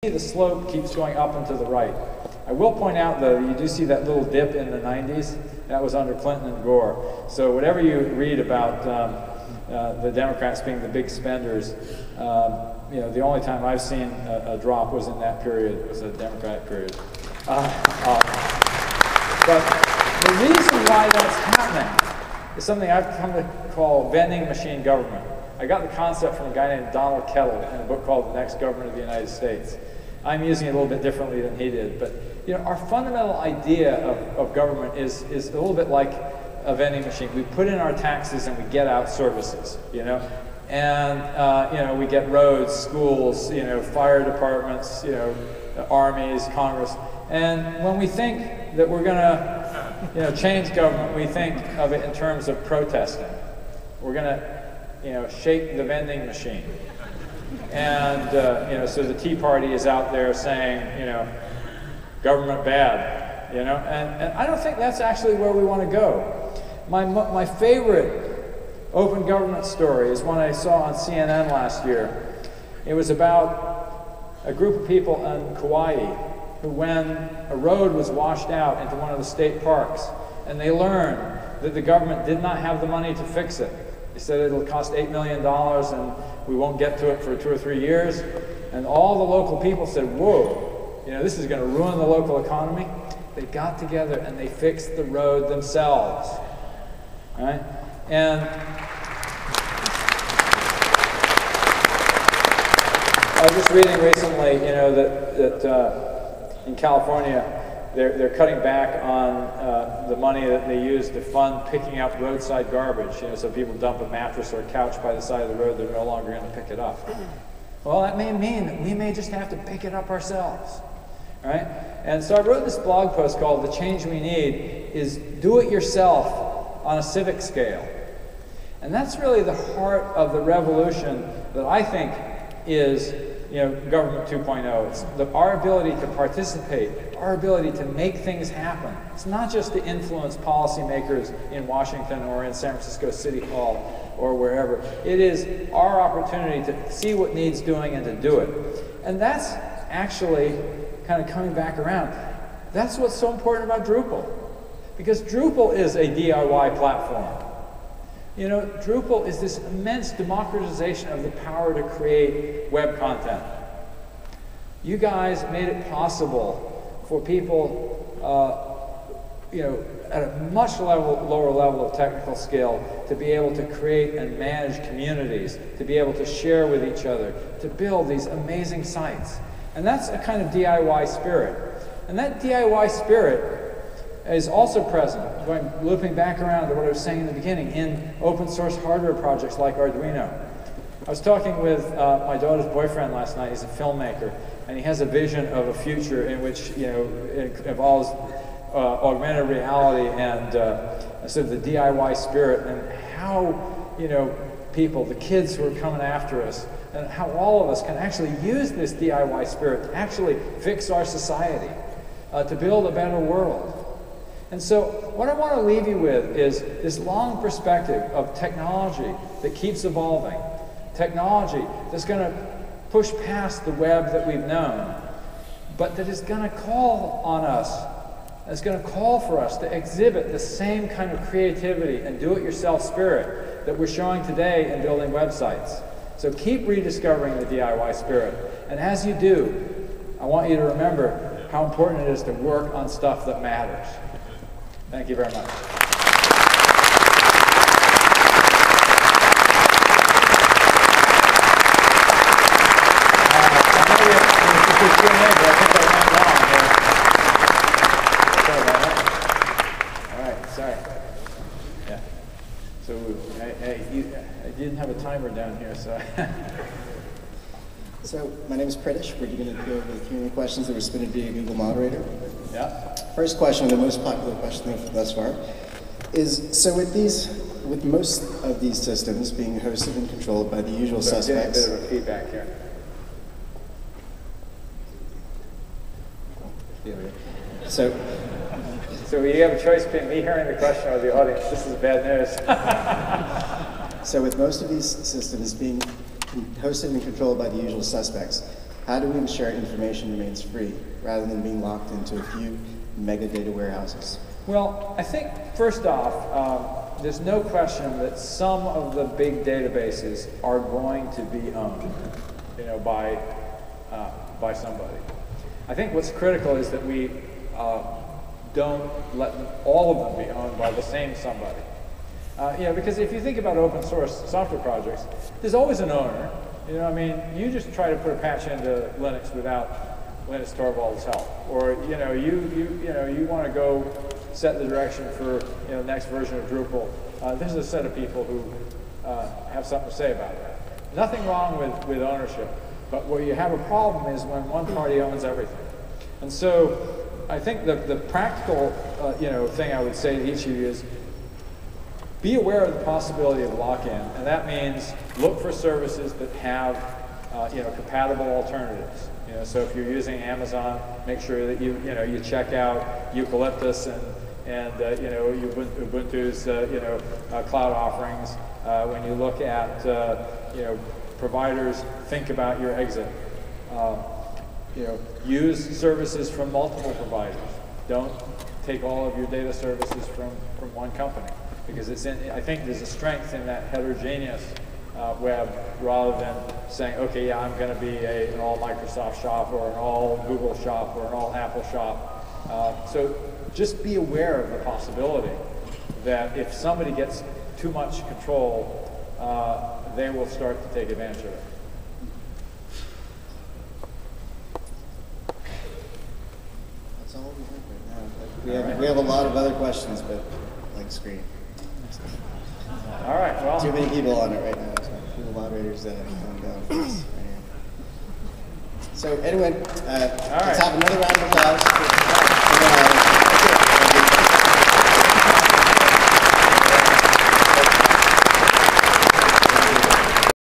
the slope keeps going up and to the right. I will point out, though, you do see that little dip in the 90s. That was under Clinton and Gore. So whatever you read about the Democrats being the big spenders, you know, the only time I've seen a drop was in that period. It was a Democratic period. But the reason why that's happening is something I've come to call vending machine government. I got the concept from a guy named Donald Kettle in a book called The Next Government of the United States. I'm using it a little bit differently than he did, but you know, our fundamental idea of government is a little bit like a vending machine. We put in our taxes and we get out services, you know, and you know, we get roads, schools, you know, fire departments, you know, armies, Congress, and when we think that we're going to, you know, change government, we think of it in terms of protesting. We're going to, you know, shake the vending machine. And, you know, so the Tea Party is out there saying, you know, government bad, you know, and I don't think that's actually where we want to go. My favorite open government story is one I saw on CNN last year. It was about a group of people in Kauai who, when a road was washed out into one of the state parks, and they learned that the government did not have the money to fix it. They said it'll cost $8 million and we won't get to it for 2 or 3 years. And all the local people said, whoa, you know, this is going to ruin the local economy. They got together and they fixed the road themselves. All right? And I was just reading recently, you know, that in California, they're cutting back on the money that they use to fund picking up roadside garbage. You know, so people dump a mattress or a couch by the side of the road, they're no longer going to pick it up. Well, that may mean that we may just have to pick it up ourselves. All right? And so I wrote this blog post called "The Change We Need is Do It Yourself on a Civic Scale." And that's really the heart of the revolution that I think is, you know, government 2.0. It's our ability to participate, our ability to make things happen. It's not just to influence policymakers in Washington or in San Francisco City Hall or wherever. It is our opportunity to see what needs doing and to do it. And that's actually kind of coming back around. That's what's so important about Drupal. Because Drupal is a DIY platform. You know, Drupal is this immense democratization of the power to create web content. You guys made it possible for people, you know, at a much lower level of technical skill to be able to create and manage communities, to be able to share with each other, to build these amazing sites. And that's a kind of DIY spirit. And that DIY spirit is also present, looping back around to what I was saying in the beginning, in open source hardware projects like Arduino. I was talking with my daughter's boyfriend last night. He's a filmmaker, and he has a vision of a future in which, you know, it involves augmented reality and sort of the DIY spirit, and how, you know, people, the kids who are coming after us, and how all of us can actually use this DIY spirit to actually fix our society, to build a better world. And so what I want to leave you with is this long perspective of technology that keeps evolving, technology that's going to push past the web that we've known, but that is going to call on us, it's going to call for us to exhibit the same kind of creativity and do-it-yourself spirit that we're showing today in building websites. So keep rediscovering the DIY spirit. And as you do, I want you to remember how important it is to work on stuff that matters. Thank you very much. I didn't have a timer down here, so. So, my name is Pritish. We're going to go over the Q&A questions that were submitted via Google Moderator. Yeah. First question, the most popular question thus far, is so with most of these systems being hosted and controlled by the usual suspects. A bit of a feedback here. So you have a choice between me hearing the question or the audience. This is bad news. So with most of these systems being hosted and controlled by the usual suspects, How do we ensure information remains free rather than being locked into a few mega data warehouses? Well, I think first off, there's no question that some of the big databases are going to be owned, by somebody. I think what's critical is that we don't let all of them be owned by the same somebody. Because if you think about open source software projects, there's always an owner. You just try to put a patch into Linux without Linus Torvalds' help, or you want to go set the direction for the next version of Drupal. There's a set of people who have something to say about that. Nothing wrong with ownership, but where you have a problem is when one party owns everything. And so I think the practical thing I would say to each of you is be aware of the possibility of lock-in, and that means look for services that have compatible alternatives. So if you're using Amazon, make sure that you check out Eucalyptus and Ubuntu's cloud offerings. When you look at providers, think about your exit. Use services from multiple providers. Don't take all of your data services from one company, because I think there's a strength in that heterogeneous web, rather than saying, okay, yeah, I'm going to be an all Microsoft shop or an all Google shop or an all Apple shop. So just be aware of the possibility that if somebody gets too much control, they will start to take advantage of it. That's all we have right now. We have a lot of other questions, but blank screen. All right, well. Too many people on it right now. So the moderators coming down for us right here. So anyway, let's have another round of applause.